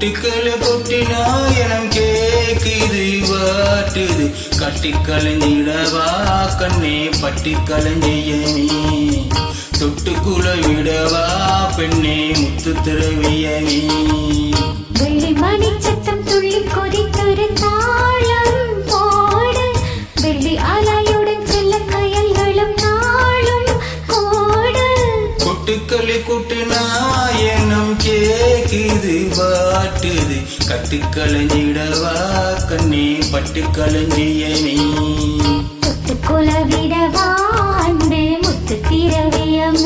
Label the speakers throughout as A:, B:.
A: கொட்டுக்களை கொட்டினா எனம் கேக்குது வாட்டுது கட்டி கலைஞ்சிடவா கண்ணே பட்டி கலைஞ்சியனே தொட்டுக்குள்ள விடவா பெண்ணே முத்து திரவியனே
B: வெள்ளி மணி சத்தம் துள்ளி கொதித்தொரு தாளம் போட வெள்ளி அலையுடன் செல்ல கயல்களும் நாளும் கோட
A: கொட்டுக்களை கொட்டுனா எனம் கேக்குது வாட்டுது கட்டி கலைஞ்சிடவா கண்ணே பட்டு கலைஞ்சியனே
B: தொட்டுக்குள்ள விடவா அன்பே முத்து திரவியமே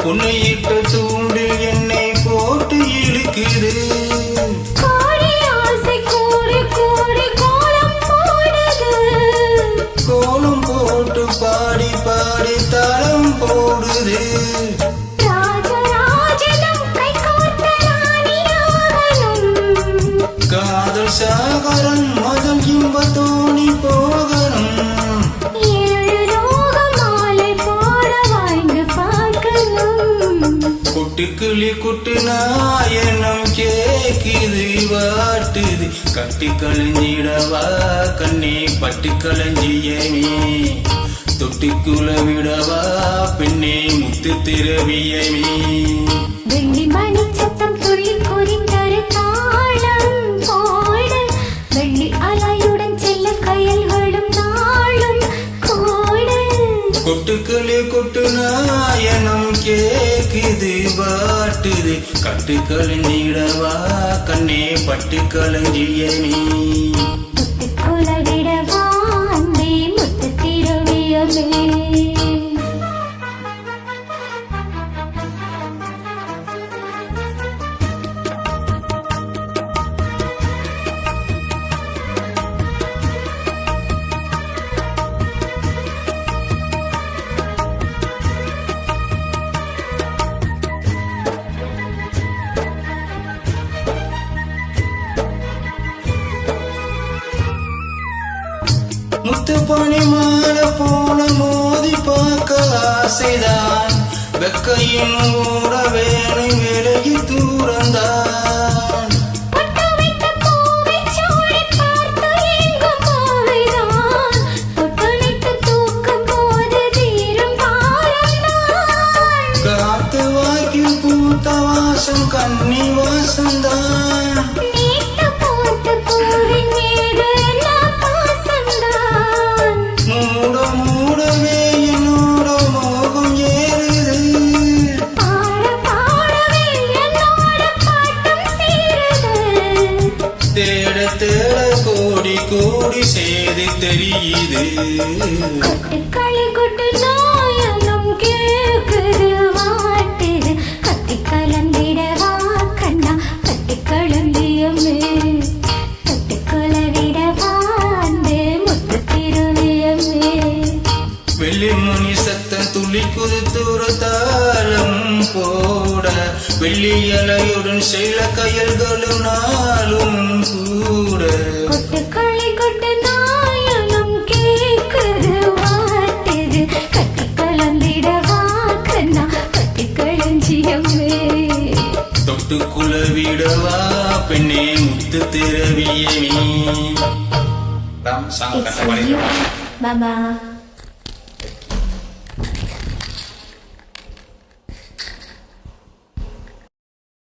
A: உன்னையிட்ட தூண்டு என்னை போட்டு இழுக்குது கோலம் போட்டு பாடி பாடி தளம் போடுது காதல் சாகரம் மதம் இன்ப தோணி போகணும் கொட்டுக்கிளி குட்டுனா எனம் கேக்குது வாட்டுது கட்டி கலைஞ்சிடவா கண்ணே பட்டு கலைஞ்சியமே தொட்டிக்குள்ள விடவா பெண்ணே முத்து திரவியமே
B: வெள்ளி மணி சத்தம் துள்ளி கொதித்தொரு தாளம் போட வெள்ளி அலையுடன் செல்ல கயல்களும் நாளும் கோட
A: கொட்டுக்களே கொட்டுனா எனம் கேக்குது வாட்டுது கட்டு கலைஞ்சிடவா கண்ணே பட்டு கலைஞ்சியமே
B: தொட்டுக்குள்ள விடவா அன்பே முத்து திரவியமே
A: முத்து பணி மாலை போன மோதி பார்க்க ஆசைதான் வெக்கையின் ஊற வேலை விலகி தூரந்தான் காத்து வாக்கி பூத்த வாசம் கண்ணி வாசந்தான் மூடவே என்னோட மோகம் ஏறுது தேட தேட கோடி கோடி சேதி தெரியுது
B: கொட்டுக்களை கொட்டு நாயனம் கேக்குது வாட்டுது கட்டி கலந்திடவா கண்ணா கட்டி கலந்தியமே தொட்டுக்குள்ள விடவா அன்பே முத்து திருவியமே
A: வெள்ளி மணி சத்தம் துள்ளி குதித்துற தாளம் போட வெள்ளி அலையுடன் செல்ல கயல்களும் நாளும் கூட
B: கொட்டுக்களை கொட்டு நாயனம் கேக்குது வாட்டுது கட்டி கலந்திடவா கண்ணா கட்டி கலஞ்சியமே
A: தொட்டுக்குள்ள விடவா பெண்ணே முத்து திரவியமே
B: Baba.